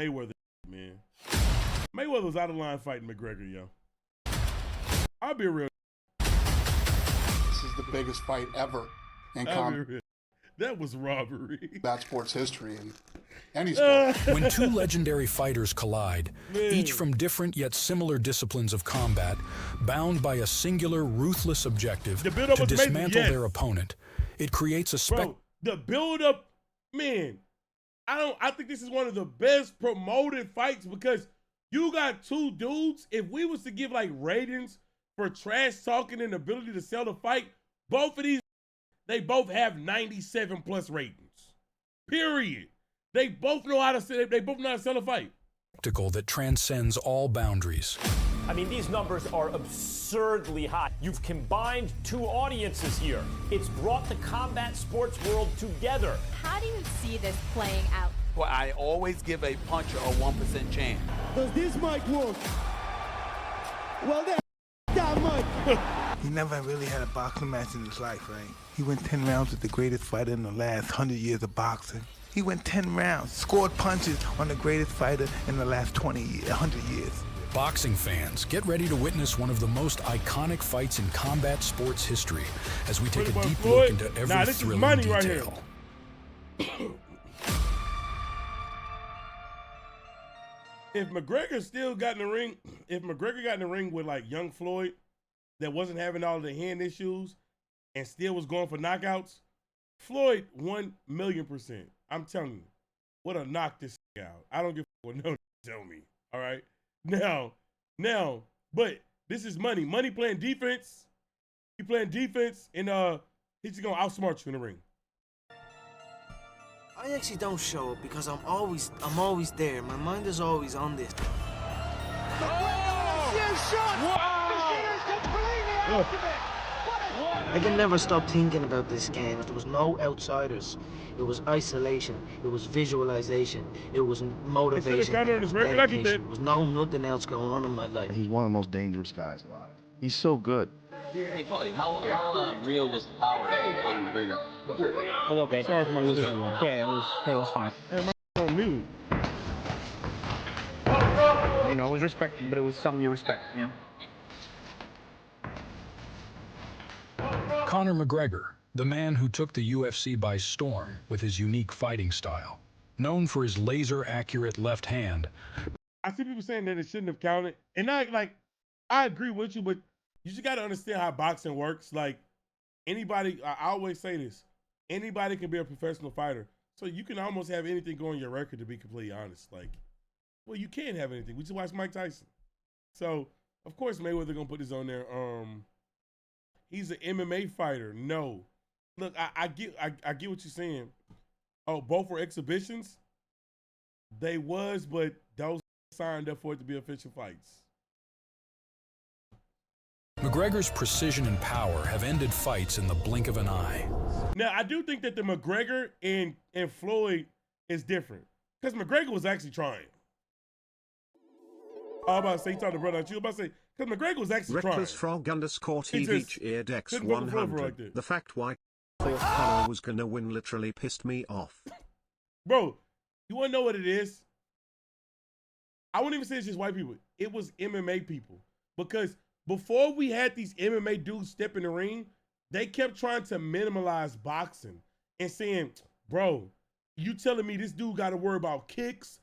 Mayweather, man. Mayweather was out of line fighting McGregor, yo. I'll be real. This is the biggest fight ever in that was robbery. That sports history in any sport. When two legendary fighters collide, each from different yet similar disciplines of combat, bound by a singular, ruthless objective to dismantle their opponent, it creates a spectacle. The build-up, man, I think this is one of the best promoted fights because you got two dudes. If we was to give like ratings for trash talking and ability to sell the fight, both of these, they both have 97 plus ratings. Period. They both know how to sell. They both know how to sell a fight. Spectacle that transcends all boundaries. I mean, these numbers are absurdly high. You've combined two audiences here. It's brought the combat sports world together. How do you see this playing out? Well, I always give a puncher a 1% chance. Does this mic work? Well, that mic. He never really had a boxing match in his life, right? He went 10 rounds with the greatest fighter in the last 100 years of boxing. He went 10 rounds, scored punches on the greatest fighter in the last 100 years. Boxing fans, get ready to witness one of the most iconic fights in combat sports history as we take a deep look into every thrilling detail. If McGregor still got in the ring, if McGregor got in the ring with like young Floyd that wasn't having all the hand issues and still was going for knockouts, Floyd 1,000,000%. I'm telling you, would have knocked this out. I don't give a what no tell me. All right. Now, but this is money. Money playing defense. He playing defense, and he's just gonna outsmart you in the ring. I actually don't show up because I'm always there. My mind is always on this. I can never stop thinking about this game. There was no outsiders. It was isolation. It was visualization. It was motivation. Dedication. There was nothing else going on in my life. He's one of the most dangerous guys alive. He's so good. Hey, buddy, how real was the power of McGregor? Okay. Sorry for my listening. Yeah, it was fine. Hey, my on mute. You know, it was respected, but it was something you respect, you know? Conor McGregor, the man who took the UFC by storm with his unique fighting style. Known for his laser-accurate left hand. I see people saying that it shouldn't have counted. And I agree with you, but you just got to understand how boxing works. Like, anybody, I always say this, anybody can be a professional fighter. So you can almost have anything go on your record, to be completely honest. Like, well, you can't have anything. We just watched Mike Tyson. So, of course, Mayweather going to put this on there. He's an MMA fighter. No. Look, I get what you're saying. Oh, both were exhibitions? They was, but those signed up for it to be official fights. McGregor's precision and power have ended fights in the blink of an eye. Now, I do think that the McGregor and Floyd is different. Because McGregor was actually trying. I'm about to say, you talking to brother, you about to say, because McGregor was actually Reckless trying. Frog _ TV eared X100. The fact why Conor was gonna win literally pissed me off. Bro, you want to know what it is? I wouldn't even say it's just white people. It was MMA people. Because before we had these MMA dudes step in the ring, they kept trying to minimalize boxing and saying, bro, you telling me this dude got to worry about kicks,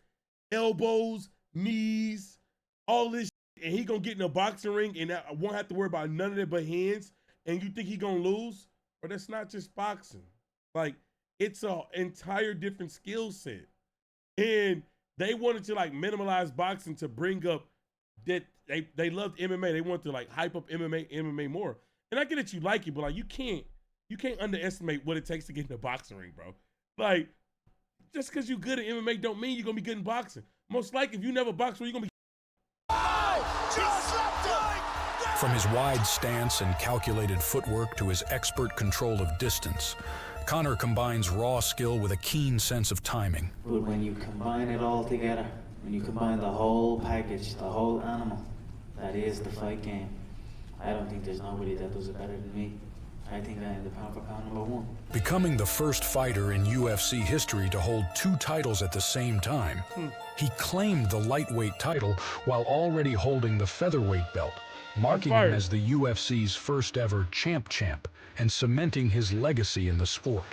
elbows, knees, all this shit, and he going to get in a boxing ring and won't have to worry about none of it but hands, and you think he going to lose? Or that's not just boxing. Like, it's an entire different skill set. And they wanted to, like, minimalize boxing to bring up that they loved MMA. They wanted to, like, hype up MMA more. And I get that you like it, but, like, you can't underestimate what it takes to get in the boxing ring, bro. Like, just because you're good at MMA don't mean you're going to be good in boxing. Most likely, if you never box, you're going to be. From his wide stance and calculated footwork to his expert control of distance, Conor combines raw skill with a keen sense of timing. But when you combine it all together, when you combine the whole package, the whole animal, that is the fight game. I don't think there's nobody that does it better than me. I think I am the pound for pound #1. Becoming the first fighter in UFC history to hold 2 titles at the same time, he claimed the lightweight title while already holding the featherweight belt, marking him as the UFC's first ever champ and cementing his legacy in the sport.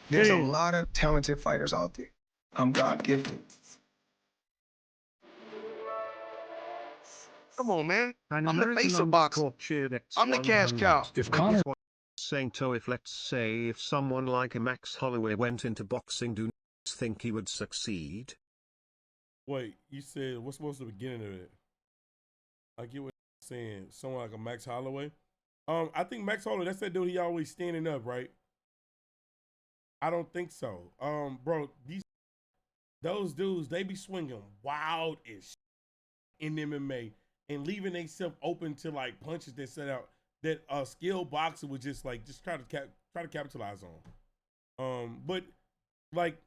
There's a lot of talented fighters out there. I'm God gifted. Come on, man. I'm the face of boxing. I'm the cash cow. If Conor Sainto, if let's say if someone like a Max Holloway went into boxing, do you think he would succeed? Wait, you said what's the beginning of it? I get what you're saying. Someone like a Max Holloway. I think Max Holloway, that's that dude, he always standing up, right? I don't think so. Bro, those dudes, they be swinging wild as in MMA and leaving themselves open to like punches that set out that a skilled boxer would just try to capitalize on. But like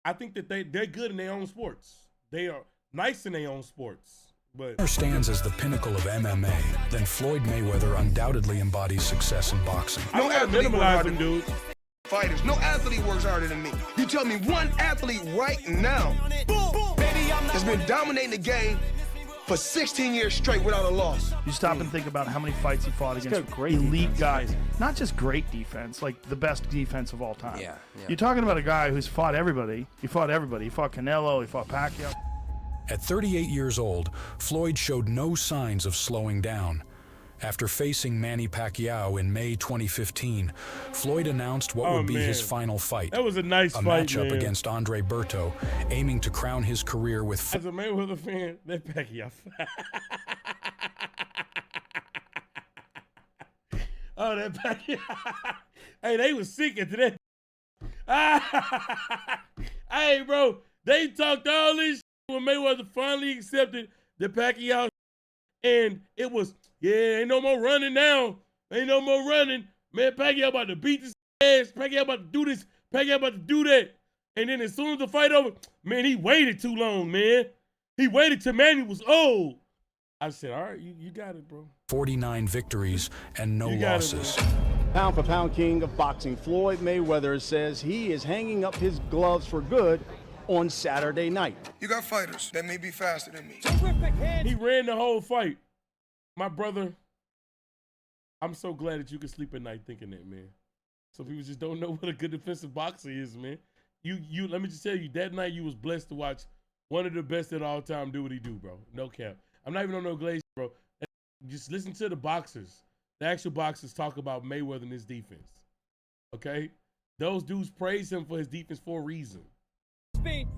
I think that they're good in their own sports. They are nice in their own sports. But stands as the pinnacle of MMA, then Floyd Mayweather undoubtedly embodies success in boxing. No athlete works harder than dude. Fighters. No athlete works harder than me. You tell me one athlete right now has been dominating the game for 16 years straight without a loss. You stop and think about how many fights he fought against elite guys. Not just great defense, like the best defense of all time. Yeah. You're talking about a guy who's fought everybody. He fought everybody. He fought Canelo. He fought Pacquiao. At 38 years old, Floyd showed no signs of slowing down. After facing Manny Pacquiao in May 2015, Floyd announced what would be his final fight. That was a nice fight, matchup man. against Andre Berto, aiming to crown his career with... As a Mayweather fan, that Pacquiao. Oh, that Pacquiao. Hey, they was sick after that. Hey, bro, they talked all this shit when Mayweather finally accepted the Pacquiao, and it was, yeah, ain't no more running now. Ain't no more running. Man, Pacquiao about to beat this ass. Pacquiao about to do this. Pacquiao about to do that. And then as soon as the fight over, man, he waited too long, man. He waited till Manny was old. I said, all right, you got it, bro. 49 victories and no losses. Pound for pound king of boxing, Floyd Mayweather says he is hanging up his gloves for good on Saturday night. You got fighters that may be faster than me. He ran the whole fight. My brother, I'm so glad that you can sleep at night thinking that, man. Some people just don't know what a good defensive boxer is, man. You let me just tell you, that night you was blessed to watch one of the best at all time do what he do, bro. No cap. I'm not even on no glaze, bro. Just listen to the boxers. The actual boxers talk about Mayweather and his defense. Okay? Those dudes praise him for his defense for a reason.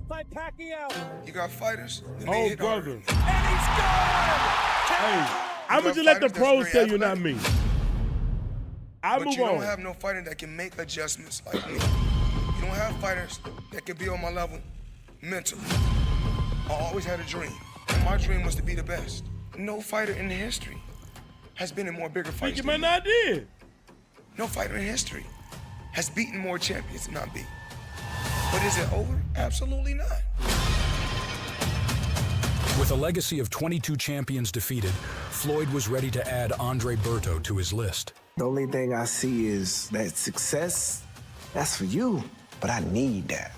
Fight Pacquiao. You got fighters. Oh, brother. And he's gone! Hey, I'm going to just let the pros tell you, not me. But you don't have no fighter that can make adjustments like me. You don't have fighters that can be on my level mentally. I always had a dream, and my dream was to be the best. No fighter in history has been in more bigger fights than me. Idea. No fighter in history has beaten more champions than I beat. But is it over? Absolutely not. With a legacy of 22 champions defeated, Floyd was ready to add Andre Berto to his list. The only thing I see is that success, that's for you, but I need that.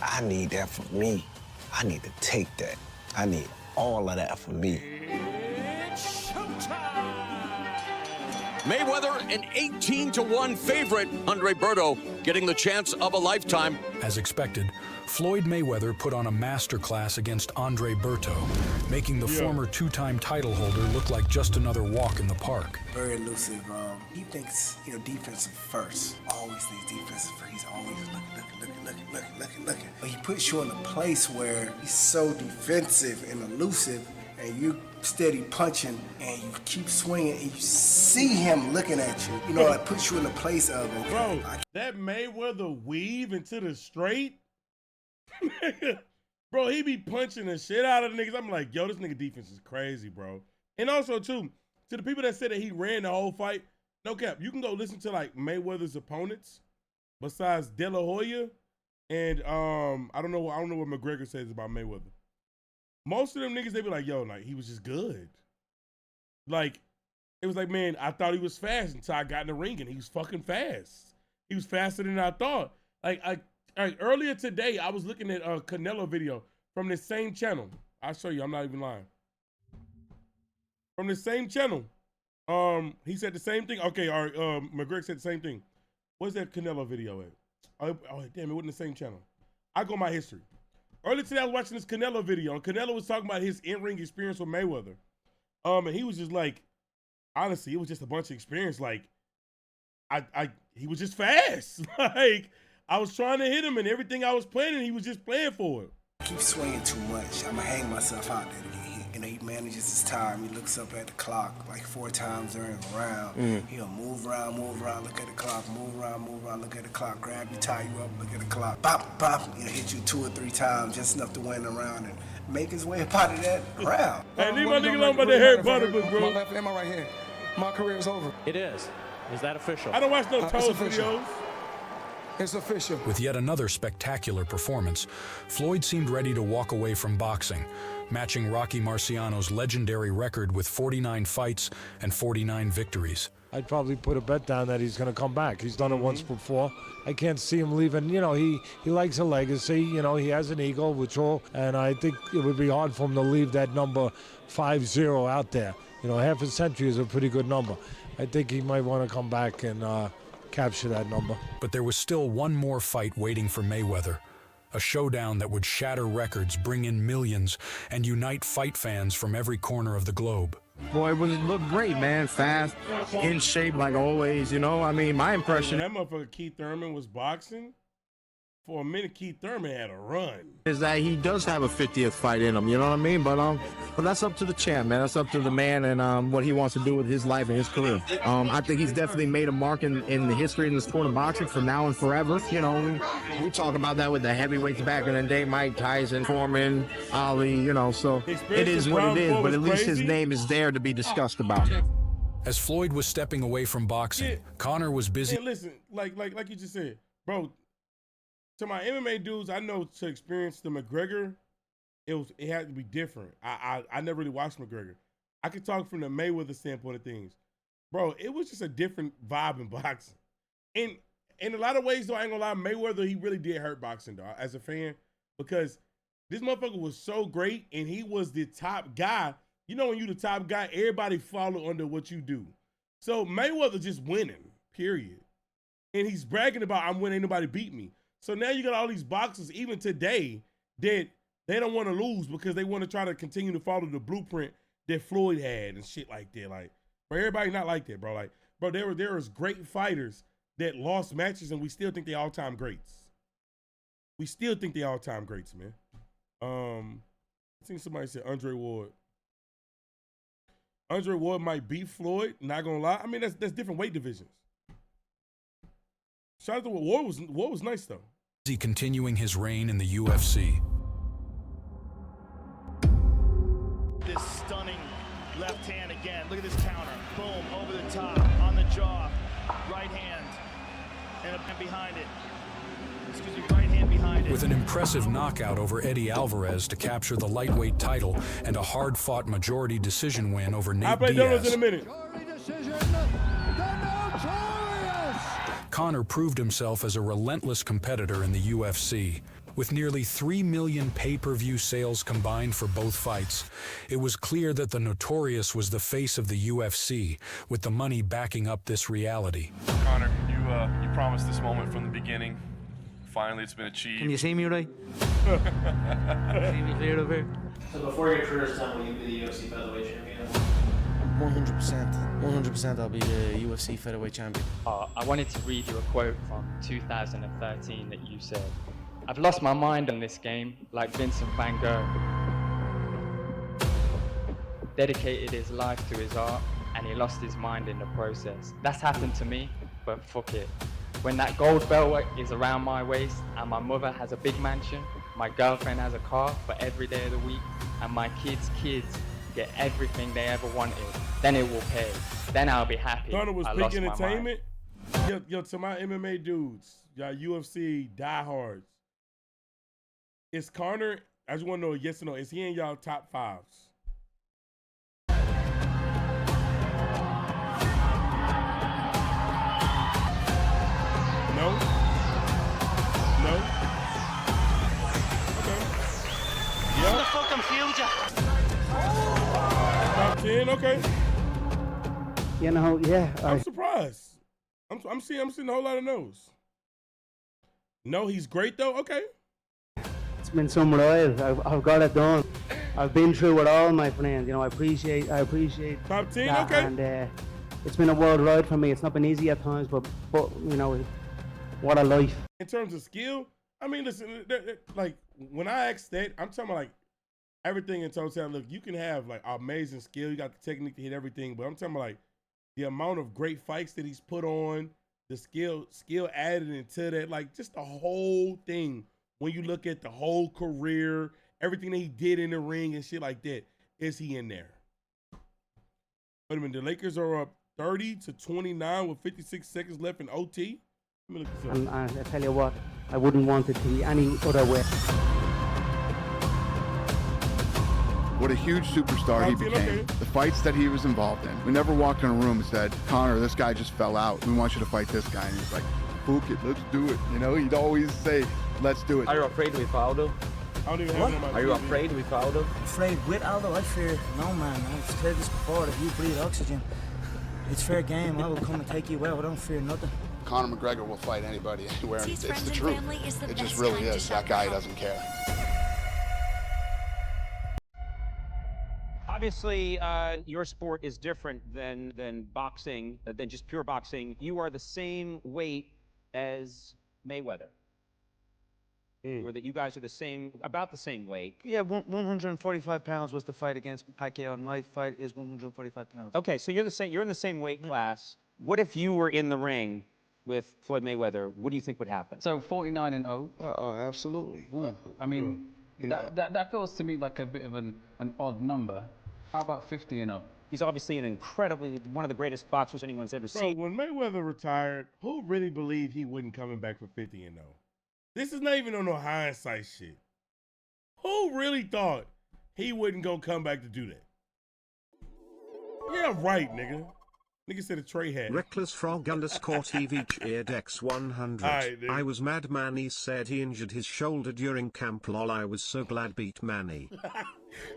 I need that for me. I need to take that. I need all of that for me. It's showtime! Mayweather, an 18-1 favorite. Andre Berto getting the chance of a lifetime. As expected, Floyd Mayweather put on a masterclass against Andre Berto, making the former two-time title holder look like just another walk in the park. Very elusive. He thinks, defensive first. Always thinks defensive first. He's always looking. But he puts you in a place where he's so defensive and elusive, and you steady punching, and you keep swinging, and you see him looking at you. It puts you in a place of, okay, bro, that Mayweather weave into the straight, bro, he be punching the shit out of the niggas. I'm like, yo, this nigga defense is crazy, bro. And also, too, to the people that said that he ran the whole fight, no cap, you can go listen to, like, Mayweather's opponents, besides De La Hoya, and I don't know what McGregor says about Mayweather. most of them niggas, they be like, yo, like, he was just good. Like, it was like, man, I thought he was fast until I got in the ring, and he was fucking fast. He was faster than I thought. Like earlier today, I was looking at a Canelo video from the same channel. I'll show you, I'm not even lying. From the same channel. He said the same thing. Okay, all right, McGregor said the same thing. What's that Canelo video at? Oh, damn, it wasn't the same channel. I go my history. Earlier today, I was watching this Canelo video, and Canelo was talking about his in-ring experience with Mayweather. And he was just like, honestly, it was just a bunch of experience. Like, he was just fast. Like, I was trying to hit him, and everything I was planning, he was just playing for it. Keep swinging too much. I'm gonna hang myself out there to get hit. You know, he manages his time. He looks up at the clock like 4 times during the round. He'll move around, look at the clock, move around, look at the clock, grab you, tie you up, look at the clock, bop, bop. He'll hit you 2 or 3 times, just enough to win the round and make his way up out of that round. Hey, leave my nigga alone about the Harry Potter book, bro. My left and my right hand. My career is over. It is. Is that official? I don't watch no Toes videos. It's official. With yet another spectacular performance, Floyd seemed ready to walk away from boxing, matching Rocky Marciano's legendary record with 49 fights and 49 victories. I'd probably put a bet down that he's going to come back. He's done it once before. I can't see him leaving. You know, he likes a legacy. You know, he has an ego, and I think it would be hard for him to leave that number 5-0 out there. You know, half a century is a pretty good number. I think he might want to come back and capture that number. But there was still one more fight waiting for Mayweather. A showdown that would shatter records, bring in millions, and unite fight fans from every corner of the globe. Boy, it looked great, man. Fast, in shape like always, you know. I mean, my impression... That motherfucker Keith Thurman was boxing. For a minute, Keith Thurman had a run. Is that he does have a 50th fight in him, you know what I mean? But that's up to the champ, man. That's up to the man and what he wants to do with his life and his career. I think he's definitely made a mark in the history in the sport of boxing for now and forever. You know, we talk about that with the heavyweights back in the day, Mike Tyson, Foreman, Ali, you know, so it is what it is, but at least his name is there to be discussed about. As Floyd was stepping away from boxing, Conor was busy. And listen, like you just said, bro, to my MMA dudes, I know to experience the McGregor, it had to be different. I never really watched McGregor. I could talk from the Mayweather standpoint of things. Bro, it was just a different vibe in boxing. And in a lot of ways, though, I ain't gonna lie, Mayweather, he really did hurt boxing, though, as a fan, because this motherfucker was so great, and he was the top guy. You know, when you the top guy, everybody follow under what you do. So Mayweather just winning, period. And he's bragging about, I'm winning, ain't nobody beat me. So now you got all these boxers, even today, that they don't want to lose because they want to try to continue to follow the blueprint that Floyd had and shit like that. Like, bro, everybody not like that, bro. Like, bro, there was great fighters that lost matches, and we still think they all-time greats. We still think they all-time greats, man. I think somebody said Andre Ward. Andre Ward might beat Floyd, not gonna lie. I mean, that's different weight divisions. Shout out to Ward was nice though. Is he continuing his reign in the UFC? This stunning left hand again. Look at this counter. Boom, over the top, on the jaw, right hand, and behind it. Excuse me, right hand behind it. With an impressive knockout over Eddie Alvarez to capture the lightweight title and a hard-fought majority decision win over Nate Diaz. Donuts in a minute. Conor proved himself as a relentless competitor in the UFC. With nearly 3 million pay-per-view sales combined for both fights, it was clear that the Notorious was the face of the UFC, with the money backing up this reality. Conor, you promised this moment from the beginning. Finally, it's been achieved. Can you see me right? See me clear over here? So before your career is done, will you be the UFC featherweight champion? 100%. 100% I'll be the UFC featherweight champion. I wanted to read you a quote from 2013 that you said, "I've lost my mind on this game, like Vincent van Gogh. Dedicated his life to his art, and he lost his mind in the process. That's happened to me, but fuck it. When that gold belt is around my waist, and my mother has a big mansion, my girlfriend has a car for every day of the week, and my kids' get everything they ever wanted, then it will pay. Then I'll be happy. Conor was I peak lost my entertainment. Yo, to my MMA dudes, y'all UFC diehards, is Conor I just want to know yes or no. Is he in y'all top 5s? No? No? Okay. Yeah. The fucking future. Top 10, okay. You know, yeah. I'm surprised. I'm seeing a whole lot of no's. No, he's great though. Okay. It's been some ride. I've got it done. I've been through it all, my friend. You know, I appreciate top 10. that, okay. And it's been a wild ride for me. It's not been easy at times, but you know, what a life. In terms of skill, I mean, listen, like when I asked that, I'm talking about like everything in total. Look, you can have like amazing skill. You got the technique to hit everything, but I'm talking about like the amount of great fights that he's put on, the skill added into that, like just the whole thing. When you look at the whole career, everything that he did in the ring and shit like that, is he in there? Wait a minute, the Lakers are up 30-29 with 56 seconds left in OT. Let me look this up. And I tell you what, I wouldn't want it to be any other way. What a huge superstar he became. The fights that he was involved in. We never walked in a room and said, Conor, this guy just fell out. We want you to fight this guy. And he's like, book it, let's do it. You know, he'd always say, let's do it. Are you afraid to be fouled? Are you afraid to be fouled? Afraid with Aldo? I fear no, man. I've said this before. If you breathe oxygen, it's fair game. I will come and take you out. I don't fear nothing. Conor McGregor will fight anybody, anywhere. It's the truth. It just really is. That guy doesn't care. Obviously, your sport is different than boxing, than just pure boxing. You are the same weight as Mayweather. Or that you guys are about the same weight. Yeah, 145 pounds was the fight against Pacquiao, and my fight is 145 pounds. Okay, so you're in the same weight class. What if you were in the ring with Floyd Mayweather? What do you think would happen? So 49-0. Oh, absolutely. I mean, that feels to me like a bit of an odd number. How about 50-0? He's obviously one of the greatest boxers anyone's ever seen. When Mayweather retired, who really believed he wasn't coming back for 50-0? This is not even on no hindsight shit. Who really thought he wasn't gonna come back to do that? Yeah, right, nigga. Nigga said a tray hat. Reckless Frog _TVH eared X100. Right, I was mad. Manny said he injured his shoulder during camp. Lol, I was so glad beat Manny.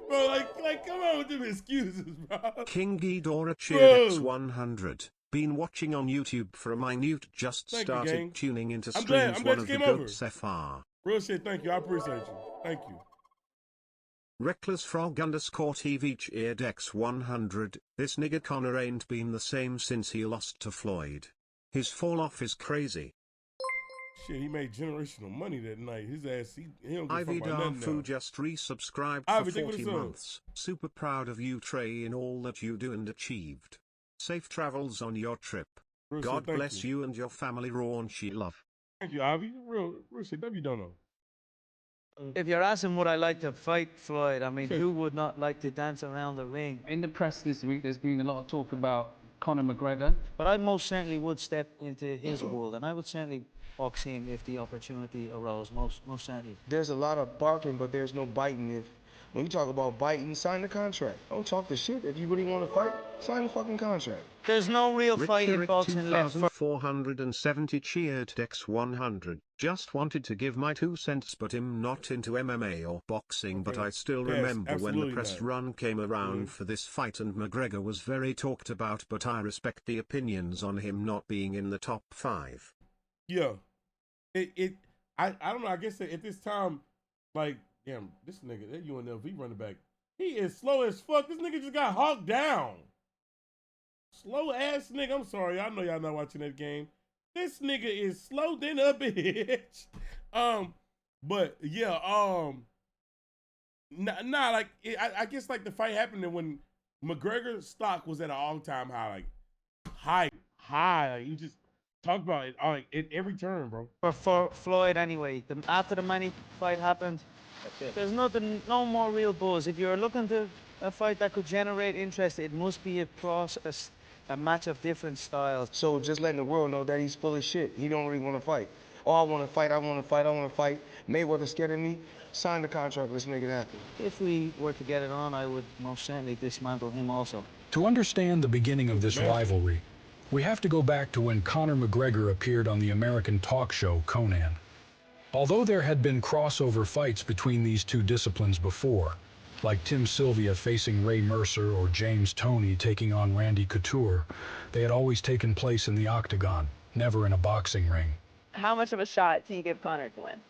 Bro, like, come on with them excuses, bro. King Ghidorah cheered X100. Been watching on YouTube for a minute. Just started tuning into streams. I'm glad one you of the came over. goats FR. Real shit, thank you. I appreciate you. Thank you. Reckless Frog _TVH eared X100. This nigga Conor ain't been the same since he lost to Floyd. His fall off is crazy. Shit, he made generational money that night. His ass, he don't give a Ivy fuck about nothing Darfu now. just resubscribed Ivy, for 40 months. Super proud of you, Trey, in all that you do and achieved. Safe travels on your trip. Real God shit, bless you and your family. Raunchy love. Thank you, Ivy. Real shit, you don't know. If you're asking would I like to fight Floyd, I mean, who would not like to dance around the ring? In the press this week, there's been a lot of talk about Conor McGregor. But I most certainly would step into his world, and I would certainly box him if the opportunity arose, most certainly. There's a lot of barking, but there's no biting. When you talk about biting, sign the contract. Don't talk the shit. If you really want to fight, sign the fucking contract. There's no real fight in boxing left. 470 cheered X100. Just wanted to give my 2 cents, but I'm not into MMA or boxing. But I still remember when the press run came around for this fight, and McGregor was very talked about. But I respect the opinions on him not being in the top 5. Yeah, I don't know. I guess at this time, like, damn, this nigga, that UNLV running back, he is slow as fuck. This nigga just got hawked down. Slow ass nigga. I'm sorry. I know y'all not watching that game. This nigga is slow than a bitch. But yeah, like I guess like the fight happened when McGregor's stock was at an all-time high, like high. Like, you just talk about it like at every turn, bro. For Floyd anyway, after the Manny fight happened, there's no more real buzz. If you're looking to a fight that could generate interest, it must be a match of different styles. So just letting the world know that he's full of shit. He don't really want to fight. Oh, I want to fight, I want to fight, I want to fight. Mayweather scared of me. Sign the contract, let's make it happen. If we were to get it on, I would most certainly dismantle him also. To understand the beginning of this rivalry, we have to go back to when Conor McGregor appeared on the American talk show Conan. Although there had been crossover fights between these two disciplines before, like Tim Sylvia facing Ray Mercer or James Toney taking on Randy Couture, they had always taken place in the octagon, never in a boxing ring. How much of a shot do you give Conor to win?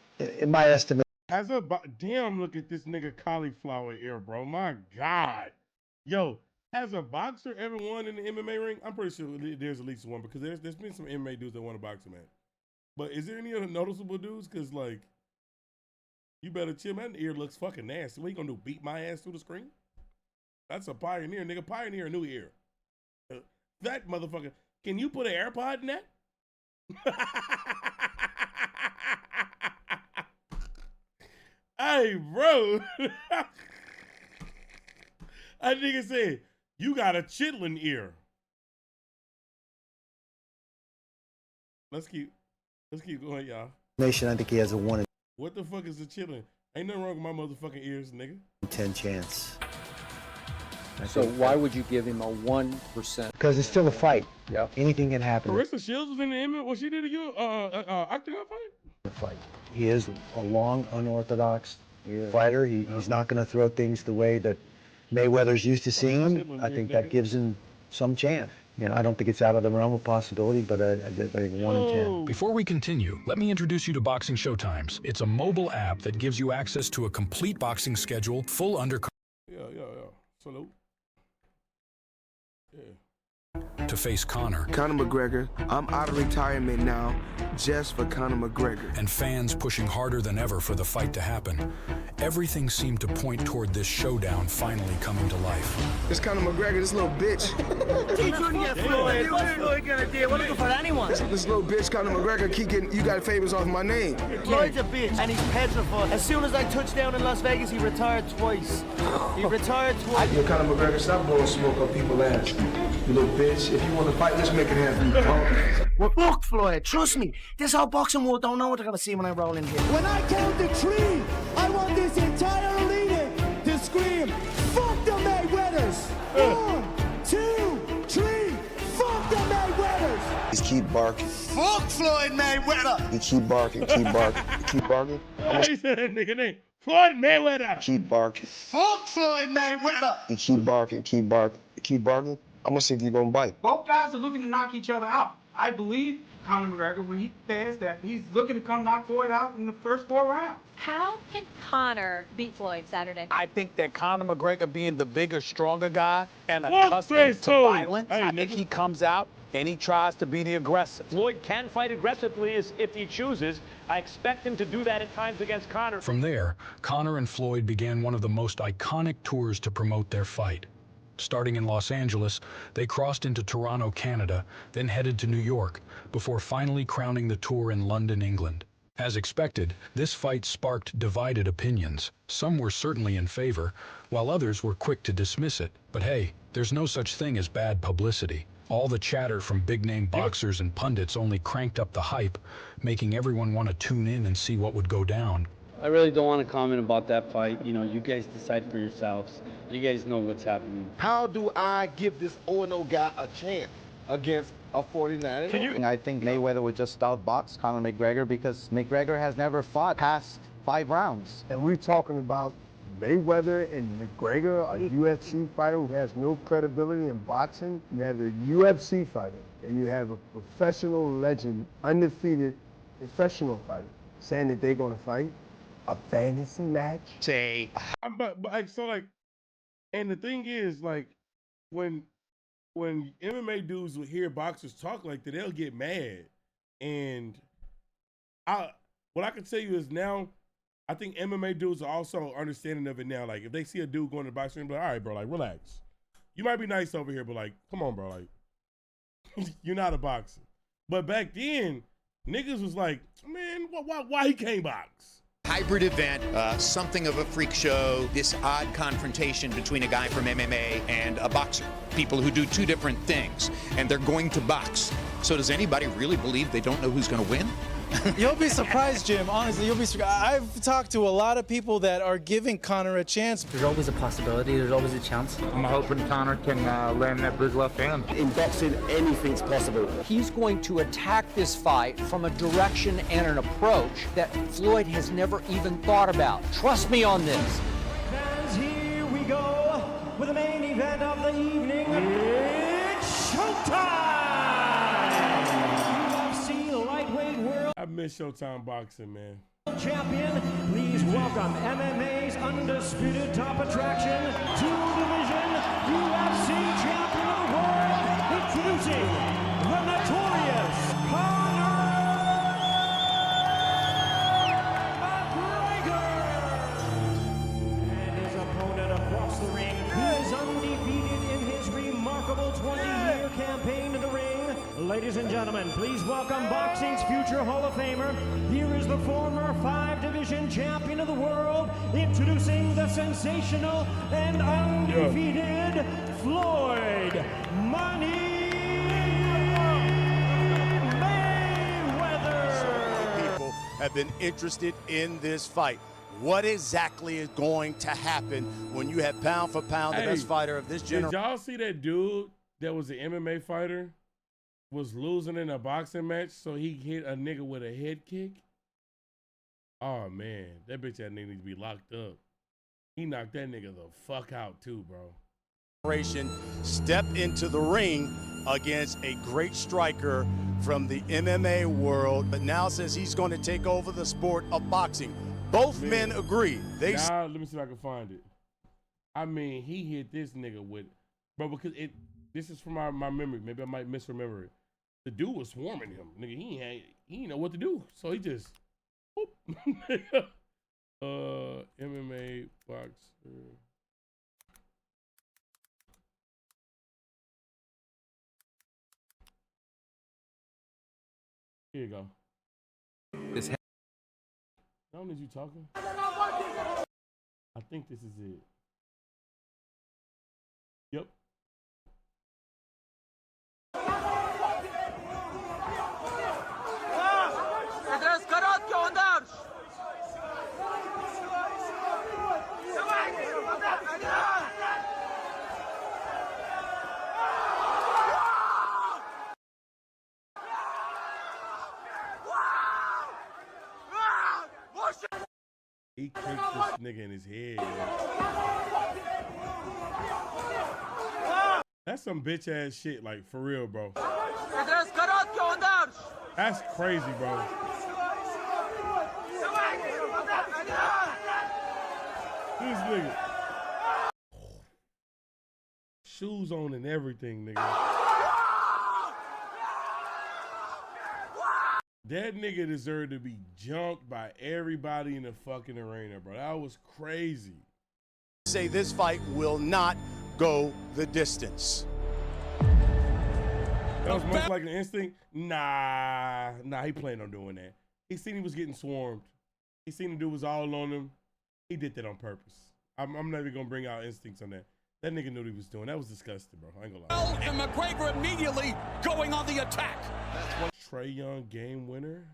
In my estimate. Damn, look at this nigga cauliflower ear, bro. My God. Yo, has a boxer ever won in the MMA ring? I'm pretty sure there's at least one, because there's been some MMA dudes that won a boxing match. But is there any other noticeable dudes? Because, like, you better chill, man. The ear looks fucking nasty. What you gonna do, beat my ass through the screen? That's a pioneer, nigga. Pioneer a new ear. That motherfucker. Can you put an AirPod in that? Hey, bro. That nigga said, you got a chitlin ear. Let's keep going, y'all. I think he has a 1 in What the fuck is a chitlin? Ain't nothing wrong with my motherfucking ears, nigga. 10 chance. So why would you give him a 1%? Because it's still a fight. Yeah. Anything can happen. Carissa Shields was in the image. What she did to you? Octagon fight? He is a long, unorthodox fighter. He's not going to throw things the way that Mayweather's used to seeing him. I think that gives him some chance. You know, I don't think it's out of the realm of possibility, but I think 1 in 10. Before we continue, let me introduce you to Boxing Showtimes. It's a mobile app that gives you access to a complete boxing schedule, full undercard. Yeah. Salute. Yeah. To face Conor. Conor McGregor, I'm out of retirement now just for Conor McGregor. And fans pushing harder than ever for the fight to happen. Everything seemed to point toward this showdown finally coming to life. It's Conor McGregor, this little bitch. Keep trying to get Floyd. What's Floyd gonna do? We're looking for anyone. This little bitch, Conor McGregor, keep getting, you got favors off my name. Floyd's a bitch, and he's petrified. As soon as I touched down in Las Vegas, he retired twice. He retired twice. Yo, Conor McGregor, stop blowing smoke on people's ass. You little bitch. If you want to fight, let's make it happen. Well, look, Floyd, trust me. This whole boxing world don't know what they're gonna see when I roll in here. When I count to 3, I want this entire arena to scream, fuck the Mayweathers! 1, 2, 3, fuck the Mayweathers! Just keep barking. Fuck Floyd Mayweather! You keep barking, keep barking, keep barking. He said that nigga name. Floyd Mayweather! Keep barking. Fuck Floyd Mayweather! You keep barking, keep barking, keep barking. I'm gonna see if you're gonna bite. Both guys are looking to knock each other out. I believe Conor McGregor, when he says that he's looking to come knock Floyd out in the first 4 rounds. How can Conor beat Floyd Saturday? I think that Conor McGregor, being the bigger, stronger guy and accustomed to violence, I think he comes out and he tries to be the aggressor. Floyd can fight aggressively if he chooses. I expect him to do that at times against Conor. From there, Conor and Floyd began one of the most iconic tours to promote their fight. Starting in Los Angeles, they crossed into Toronto, Canada, then headed to New York, before finally crowning the tour in London, England. As expected, this fight sparked divided opinions. Some were certainly in favor, while others were quick to dismiss it. But hey, there's no such thing as bad publicity. All the chatter from big-name boxers and pundits only cranked up the hype, making everyone want to tune in and see what would go down. I really don't want to comment about that fight. You know, you guys decide for yourselves. You guys know what's happening. How do I give this 0-0 guy a chance against a 49er? I think Mayweather would just outbox Conor McGregor because McGregor has never fought past 5 rounds. And we're talking about Mayweather and McGregor, a UFC fighter who has no credibility in boxing. You have a UFC fighter, and you have a professional legend, undefeated professional fighter, saying that they're going to fight a fantasy match. And the thing is, like, when MMA dudes will hear boxers talk like that, they'll get mad. And what I can tell you is now, I think MMA dudes are also understanding of it now. Like, if they see a dude going to the boxing ring, they're like, all right, bro, like, relax. You might be nice over here, but, like, come on, bro, like, you're not a boxer. But back then, niggas was like, man, why he can't box? Hybrid event, something of a freak show, this odd confrontation between a guy from MMA and a boxer. People who do 2 different things, and they're going to box. So does anybody really believe they don't know who's going to win? You'll be surprised, Jim. Honestly, you'll be surprised. I've talked to a lot of people that are giving Conor a chance. There's always a possibility. There's always a chance. I'm hoping Conor can land that big left hand. In boxing, anything's possible. He's going to attack this fight from a direction and an approach that Floyd has never even thought about. Trust me on this. Fans, here we go with the main event of the evening. It's showtime! UFC lightweight world I miss Showtime boxing, man. champion. Please welcome MMA's undisputed top attraction, two-division UFC champion of the world, introducing the notorious Conor McGregor. And his opponent across the ring, he is undefeated in his remarkable 20-year campaign in the ring. Ladies and gentlemen, please welcome boxing's future Hall of Famer. Here is the former 5-division champion of the world, introducing the sensational and undefeated Floyd Money Mayweather. So many people have been interested in this fight. What exactly is going to happen when you have pound for pound the best fighter of this generation? Did y'all see that dude that was an MMA fighter was losing in a boxing match, so he hit a nigga with a head kick? Oh man, that bitch that nigga needs to be locked up. He knocked that nigga the fuck out too, bro. Step into the ring against a great striker from the MMA world, but now says he's going to take over the sport of boxing. Both men agree. Now, let me see if I can find it. I mean, he hit this nigga with, bro, because this is from my memory. Maybe I might misremember it. The dude was swarming him. Nigga, he didn't know what to do. So he just, whoop. MMA boxer. Here you go. This How long is you talking? I think this is it. Yep. He kicked this nigga in his head. That's some bitch ass shit, like for real, bro. That's crazy, bro. This nigga. Shoes on and everything, nigga. That nigga deserved to be jumped by everybody in the fucking arena, bro. That was crazy. Say this fight will not go the distance. That was much like an instinct. Nah, he planned on doing that. He seen he was getting swarmed. He seen the dude was all on him. He did that on purpose. I'm not even gonna bring out instincts on that. That nigga knew what he was doing. That was disgusting, bro. I ain't gonna lie. And McGregor immediately going on the attack. Trey Young game winner.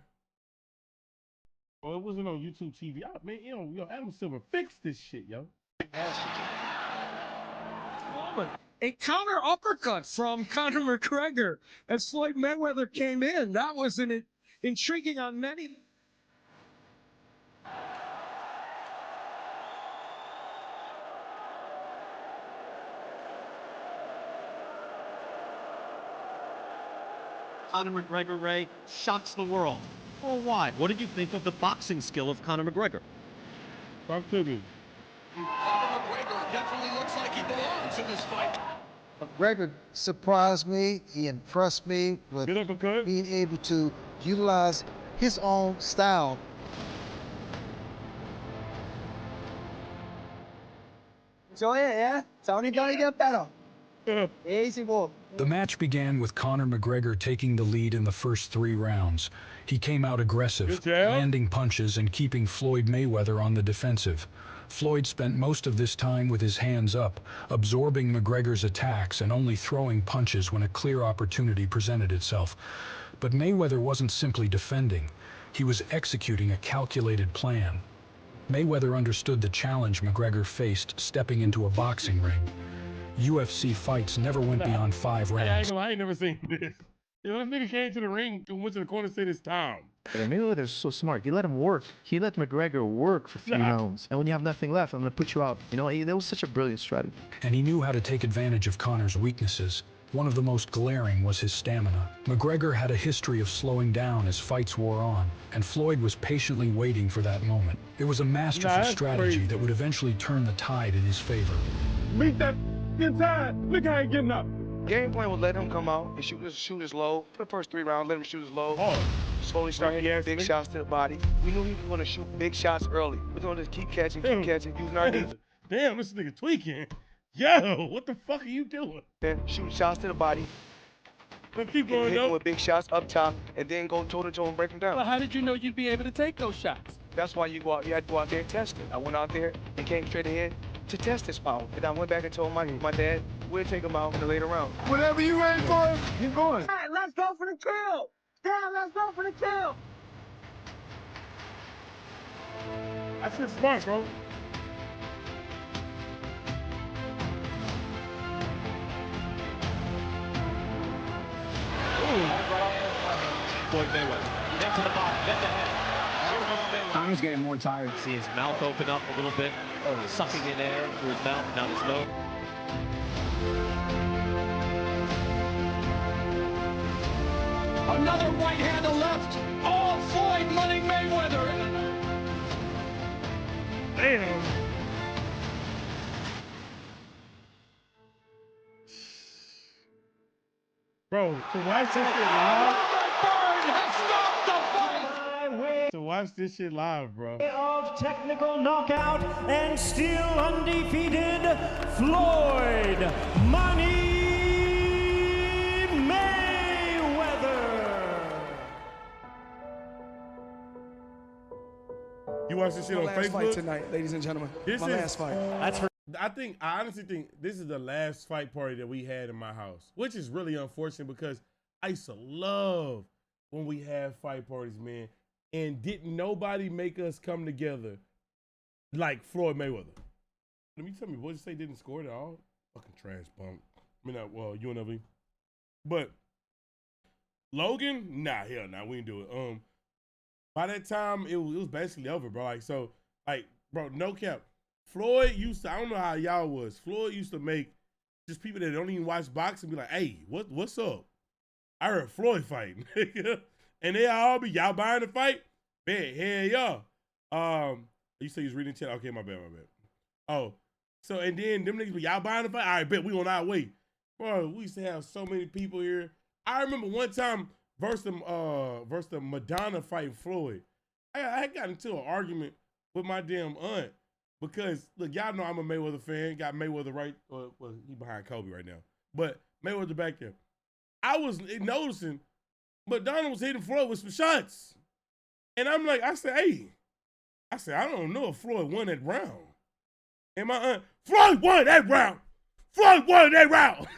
Well, it wasn't on YouTube TV. Man, yo, Adam Silver fixed this shit, yo. A counter uppercut from Conor McGregor as Floyd Mayweather came in. That was intriguing on many. Conor McGregor, Ray, shocks the world. Well, why? What did you think of the boxing skill of Conor McGregor? Talk to me. Conor McGregor definitely looks like he belongs in this fight. McGregor surprised me. He impressed me with being able to utilize his own style. Enjoy it, yeah? It's only gonna get better. Easy walk. The match began with Conor McGregor taking the lead in the first 3 rounds. He came out aggressive, landing punches and keeping Floyd Mayweather on the defensive. Floyd spent most of this time with his hands up, absorbing McGregor's attacks and only throwing punches when a clear opportunity presented itself. But Mayweather wasn't simply defending. He was executing a calculated plan. Mayweather understood the challenge McGregor faced stepping into a boxing ring. UFC fights never went beyond 5 rounds. I ain't never seen this. You know, this nigga came to the ring and went to the corner and said it's time. Mayweather's so smart. He let him work. He let McGregor work for a few rounds. And when you have nothing left, I'm going to put you out. You know, that was such a brilliant strategy. And he knew how to take advantage of Conor's weaknesses. One of the most glaring was his stamina. McGregor had a history of slowing down as fights wore on, and Floyd was patiently waiting for that moment. It was a masterful strategy that would eventually turn the tide in his favor. Meet that inside. Look how he getting up. Game plan was let him come out and shoot his low. For the first 3 rounds, let him shoot his low. Slowly start hitting big shots to the body. We knew he was going to shoot big shots early. We're going to just keep catching, using our knees. Damn, this nigga tweaking. Yo, what the fuck are you doing? Then shoot shots to the body. But keep going hit him with big shots up top, and then go toe-to-toe and break him down. Well, how did you know you'd be able to take those shots? That's why you had to go out there and test it. I went out there and came straight ahead to test his power. And I went back and told my dad, we'll take him out in the later round. Whatever you ready for, you're going. All right, let's go for the kill. Yeah, let's go for the kill. That's just smart, bro. Floyd Mayweather. Then to the body, then to head. Conor's getting more tired. See his mouth open up a little bit, sucking in air through his mouth, down his nose. Another right hand to left. Oh, Floyd money Mayweather. Damn. Bro, to watch this shit live. To watch this shit live, bro. Of technical knockout and still undefeated, Floyd Money Mayweather. You watch this shit on My last Facebook? fight tonight, ladies and gentlemen. My last fight. I honestly think this is the last fight party that we had in my house, which is really unfortunate because I used to love when we had fight parties, man. And didn't nobody make us come together like Floyd Mayweather? Let me tell me, what did you say didn't score at all? Fucking trash punk. I mean, well, UNLV. But Logan, nah, hell nah, we didn't do it. By that time, it was basically over, bro. Like, so, like, bro, no cap. Floyd used to, I don't know how y'all was. Floyd used to make just people that don't even watch boxing be like, hey, what's up? I heard Floyd fighting. And they all be, y'all buying the fight? Bet, hell yeah. You say he's reading the chat? Okay, my bad. Oh, so, and then them niggas be, y'all buying the fight? All right, bet, we on our way. Bro, we used to have so many people here. I remember one time versus the Madonna fighting Floyd. I got into an argument with my damn aunt because, look, y'all know I'm a Mayweather fan. Got Mayweather right, well, he behind Kobe right now. But Mayweather back there. I was noticing Madonna was hitting Floyd with some shots. And I'm like, I said, I don't know if Floyd won that round. And my aunt, Floyd won that round. Floyd won that round.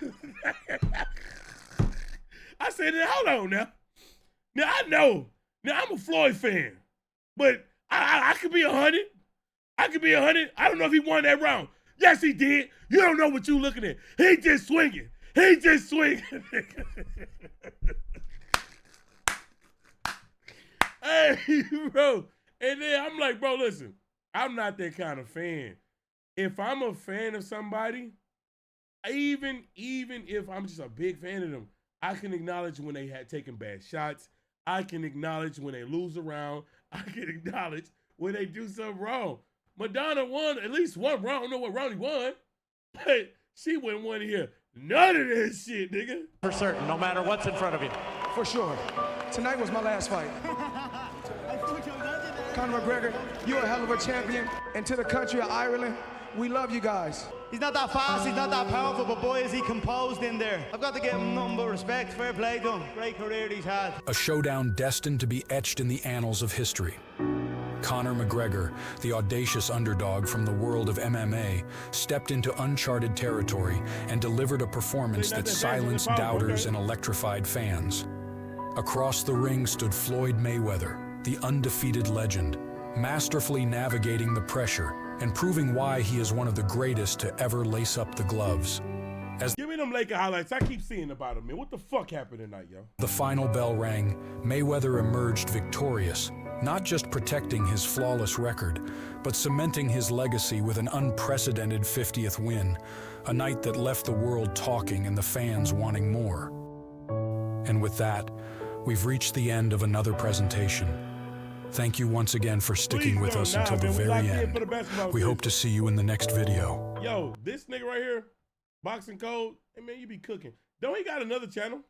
I said, hold on now. Now, I know. Now, I'm a Floyd fan. But I could be 100. I could be 100. I don't know if he won that round. Yes, he did. You don't know what you looking at. He just swinging. He just swinging. Hey, bro. And then I'm like, bro, listen. I'm not that kind of fan. If I'm a fan of somebody, even if I'm just a big fan of them, I can acknowledge when they had taken bad shots. I can acknowledge when they lose a round. I can acknowledge when they do something wrong. Madonna won at least one round. I don't know what round he won, but she wouldn't want to hear none of this shit, nigga. For certain, no matter what's in front of you. For sure. Tonight was my last fight. Conor McGregor, you're a hell of a champion. And to the country of Ireland, we love you guys. He's not that fast, he's not that powerful, but boy, is he composed in there. I've got to give him nothing but respect. Fair play to him. Great career he's had. A showdown destined to be etched in the annals of history. Conor McGregor, the audacious underdog from the world of MMA, stepped into uncharted territory and delivered a performance that silenced doubters and electrified fans. Across the ring stood Floyd Mayweather, the undefeated legend, masterfully navigating the pressure and proving why he is one of the greatest to ever lace up the gloves. Give me them Laker highlights. I keep seeing about him, man. What the fuck happened tonight, yo? The final bell rang, Mayweather emerged victorious, not just protecting his flawless record, but cementing his legacy with an unprecedented 50th win, a night that left the world talking and the fans wanting more. And with that, we've reached the end of another presentation. Thank you once again for sticking with us until the very end. We hope to see you in the next video. Yo, this nigga right here, Boxing Code, hey man, you be cooking. Don't he got another channel?